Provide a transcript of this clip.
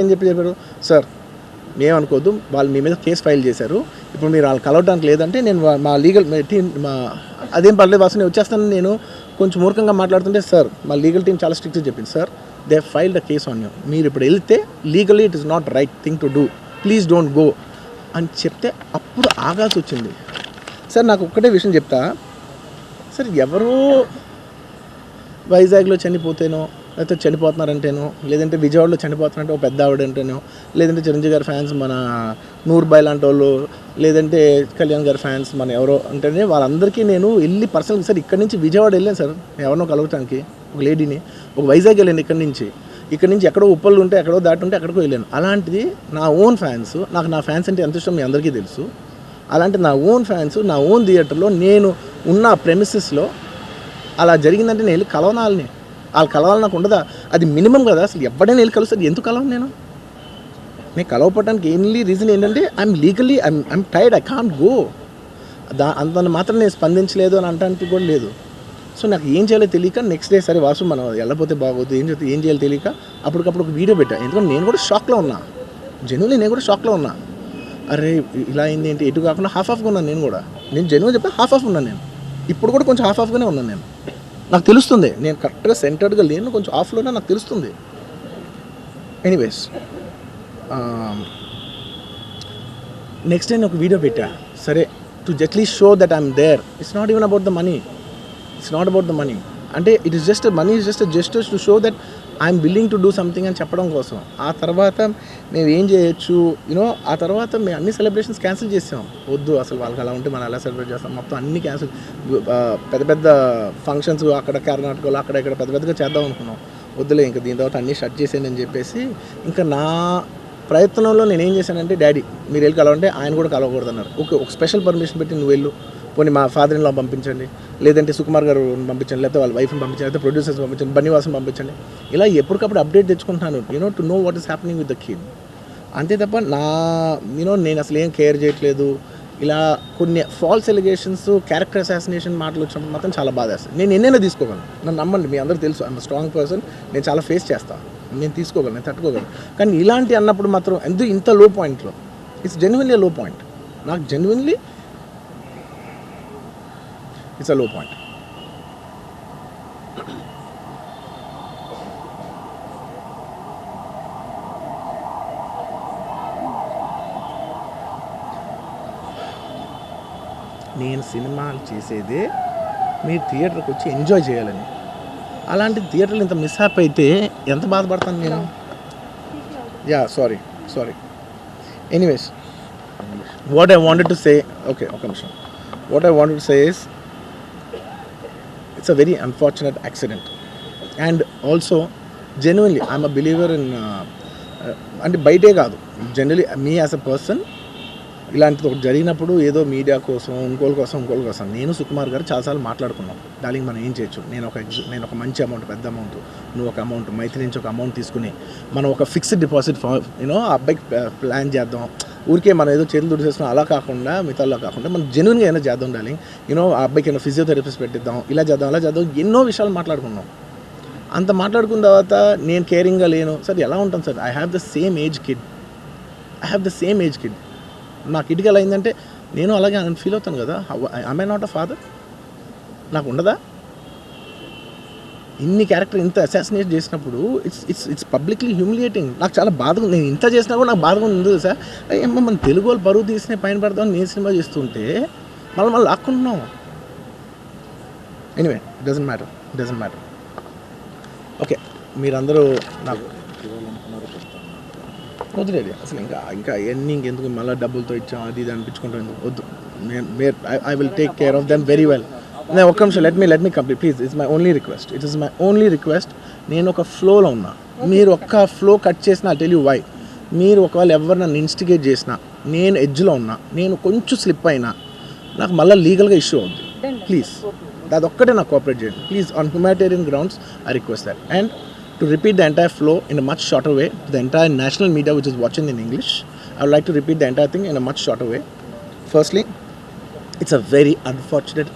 ఏం చెప్పారు, సార్ ఏమనుకోవద్దు, వాళ్ళు మీ మీద కేసు ఫైల్ చేశారు, ఇప్పుడు మీరు వాళ్ళు కలవడానికి లేదంటే నేను మా లీగల్ టీం అదేం పర్లేదు వాసు నేను వచ్చేస్తాను, నేను కొంచెం మూర్ఖంగా మాట్లాడుతుంటే సార్ మా లీగల్ టీం చాలా స్ట్రిక్ట్గా చెప్పింది, sir they filed the case on you, మీరు ఇప్పుడు వెళ్తే legally it is not right thing to do, please don't go అని చెప్తే అప్పుడు ఆగాల్సి వచ్చింది. సార్ నాకు ఒక్కటే విషయం చెప్తా సార్, ఎవరో వైజాగ్లో చనిపోతేనో లేకపోతే చనిపోతున్నారంటేనో, లేదంటే విజయవాడలో చనిపోతున్నారంటే ఒక పెద్ద ఆవిడ అంటేనో, లేదంటే చిరంజీవి గారి ఫ్యాన్స్ మన నూర్బాయ్ లాంటి వాళ్ళు, లేదంటే కళ్యాణ్ గారి ఫ్యాన్స్ మన ఎవరో అంటేనే వాళ్ళందరికీ నేను వెళ్ళి పర్సనల్ సార్ ఇక్కడి నుంచి విజయవాడ వెళ్ళాను సార్ ఎవరినో కలవటానికి, ఒక లేడీని, ఒక వైజాగ్ వెళ్ళాను ఇక్కడి నుంచి ఎక్కడో ఉప్పళ్ళు ఉంటే ఎక్కడో దాటి ఉంటే ఎక్కడికో వెళ్ళాను. అలాంటిది నా ఓన్ ఫ్యాన్స్, నాకు నా ఫ్యాన్స్ అంటే ఎంత ఇష్టం మీ అందరికీ తెలుసు, అలాంటి నా ఓన్ ఫ్యాన్స్ నా ఓన్ థియేటర్లో నేను ఉన్న ప్రెమిసెస్లో అలా జరిగిందంటే నేను వెళ్ళి కలవనాలని, వాళ్ళు కలవాలి నాకు ఉండదా, అది మినిమం కదా. అసలు ఎవడైనా వెళ్ళి కలుస్తుంది, ఎందుకు కలవను నేను కలవపడడానికి ఓన్లీ రీజన్ ఏంటంటే I'm legally I'm tired, I can't go, అంత మాత్రం నేను స్పందించలేదు అని అనడానికి కూడా లేదు. సో నాకు ఏం చేయాలో తెలియక నెక్స్ట్ డే సరే వాసు మనం వెళ్ళకపోతే బాగోదు, ఏం చేయాలో తెలియక అప్పటికప్పుడు ఒక వీడియో పెట్టా. ఎందుకంటే నేను కూడా షాక్లో ఉన్నా, జెన్యున్లీ నేను కూడా షాక్లో ఉన్నా. అరే ఇలా అయింది ఏంటి, ఎటు కాకుండా హాఫ్ ఆఫ్గా ఉన్నాను నేను జెన్యున్ చెప్పా, హాఫ్ ఆఫ్ ఉన్నాను నేను, ఇప్పుడు కూడా కొంచెం హాఫ్ ఆఫ్గానే ఉన్నాను నేను, నాకు తెలుస్తుంది నేను కరెక్ట్గా సెంటర్డ్గా లేను, కొంచెం ఆఫ్లోనే నాకు తెలుస్తుంది. ఎనీవేస్ నెక్స్ట్ నేను ఒక వీడియో పెట్టా, సరే to justly show that I'm there, it's not even about the money, అంటే it is just money is just gestures to show that I'm willing to do something అని చెప్పడం కోసం. ఆ తర్వాత మేము ఏం చేయొచ్చు ఆ తర్వాత మేము అన్ని సెలబ్రేషన్స్ క్యాన్సిల్ చేసాం, వద్దు అసలు వాళ్ళకి అలా ఉంటే మనం ఎలా సెలబ్రేట్ చేస్తాం, మొత్తం అన్ని క్యాన్సిల్, పెద్ద పెద్ద ఫంక్షన్స్ అక్కడ కర్ణాటకలో అక్కడ ఇక్కడ పెద్దగా చేద్దాం అనుకున్నాం, వద్దులే ఇంకా దీని తర్వాత అన్నీ షట్ చేసానని చెప్పేసి ఇంకా నా ప్రయత్నంలో నేను ఏం చేశానంటే, డాడీ మీరు వెళ్ళి కలవంటే ఆయన కూడా కలవకూడదు అన్నారు. ఓకే ఒక స్పెషల్ పర్మిషన్ పెట్టి నువ్వు వెళ్ళు, పోనీ మా ఫాదర్ ఇన్ లా పంపించండి, లేదంటే సుకుమార్ గారు పంపించండి, లేకపోతే వాళ్ళ వైఫ్ని పంపించండి, లేకపోతే ప్రొడ్యూసర్స్ పంపించండి, బన్నీవాసం పంపించండి, ఇలా ఎప్పటికప్పుడు అప్డేట్ తెచ్చుకుంటున్నాను to know what is happening with the kid. అంతే తప్ప నేను అసలు ఏం కేర్ చేయట్లేదు. ఇలా కొన్ని ఫాల్స్ ఎలిగేషన్స్, క్యారెక్టర్ అసాసినేషన్ మాటలు వచ్చినప్పుడు మాత్రం చాలా బాధ వేస్తుంది. నేను ఎన్నైనా తీసుకోగలను, నన్ను నమ్మండి, మీ అందరూ తెలుసు ఐఎమ్ స్ట్రాంగ్ పర్సన్, నేను చాలా ఫేస్ చేస్తాను, నేను తీసుకోగలను, నేను తట్టుకోగలను. కానీ ఇలాంటి అన్నప్పుడు మాత్రం ఇంత లో పాయింట్లో ఇట్స్ జెన్యున్లీ లో పాయింట్, నాకు జెన్యున్లీ ఇట్స్ అ లో పాయింట్. నేను సినిమాలు చేసేదే మీరు థియేటర్కి వచ్చి ఎంజాయ్ చేయాలని, అలాంటి థియేటర్లు ఇంత మిస్హాప్ అయితే ఎంత బాధపడతాను నేను. Sorry anyways what I wanted to say, okay ఒక నిమిషం, what I wanted to say is it's a very unfortunate accident, and also genuinely I'm a believer in అంటే బయటే కాదు, generally me as a person ఇలాంటిది ఒకటి జరిగినప్పుడు ఏదో media కోసం ఇంకోళ్ళ కోసం నేను సుకుమార్ గారు చాలాసార్లు మాట్లాడుకున్నాం, డార్లింగ్ మనం ఏం చేయొచ్చు, నేను ఒక మంచి అమౌంట్, పెద్ద అమౌంట్, నువ్వు ఒక అమౌంట్, మైత్రి నుంచి ఒక అమౌంట్ తీసుకుని మనం ఒక ఫిక్స్డ్ డిపాజిట్ ఆ అబ్బాయికి ప్లాన్ చేద్దాం, ఊరికే మనం ఏదో చేతులు దుడిసేస్తున్నాం అలా కాకుండా, మిగతాలో కాకుండా మనం జెన్యున్గా ఏమైనా చేద్దాం డార్లింగ్, ఆ అబ్బాయికి ఏమైనా ఫిజియోథెరపిస్ట్ పెట్టిద్దాం, ఇలా చేద్దాం ఎన్నో విషయాలు మాట్లాడుకున్నాం. అంత మాట్లాడుకున్న తర్వాత నేను కేరింగ్గా లేను సార్, ఎలా ఉంటాను sir, I have the same age kid, నా కిడ్కి ఎలా అయిందంటే నేను అలాగే ఫీల్ అవుతాను కదా, ఐ నాట్ అ ఫాదర్, నాకు ఉండదా? ఇన్ని క్యారెక్టర్ ఇంత అసాసినేట్ చేసినప్పుడు ఇట్స్ పబ్లిక్లీ హ్యూమిలియేటింగ్. నాకు చాలా బాధగా, నేను ఇంత చేసినా కూడా నాకు బాధగా ఉంది సార్. ఏమో మన తెలుగు వాళ్ళు బరువు తీసిన పైన పడదామని నేను సినిమా చేస్తుంటే మళ్ళీ లాక్కుంటున్నాం. Anyway doesn't matter. ఓకే మీరందరూ నాకు వదిలేదు అసలు, ఇంకా ఎన్ని ఇంకెందుకు మళ్ళీ డబ్బులతో ఇచ్చాం అది ఇది అనిపించుకుంటాను, వద్దు. I will take care of them very well. నేను ఒక్క నిమిషం let me complete please, it's my only request. నేను ఒక ఫ్లోలో ఉన్నా, మీరు ఒక్క ఫ్లో కట్ చేసినా టెల్ యూ వై. మీరు ఒకవేళ ఎవరు నన్ను ఇన్స్టిగేట్ చేసినా, నేను ఎడ్జ్లో ఉన్నా, నేను కొంచెం స్లిప్ అయినా నాకు మళ్ళీ లీగల్గా ఇష్యూ అవుద్ది. ప్లీజ్ అదొక్కటే నాకు కోఆపరేట్ చేయండి please. On humanitarian grounds I request that. And to repeat the entire flow in a much shorter way to the entire national media which is watching in English, I would like to repeat the entire thing in a much shorter way. Firstly, it's a very unfortunate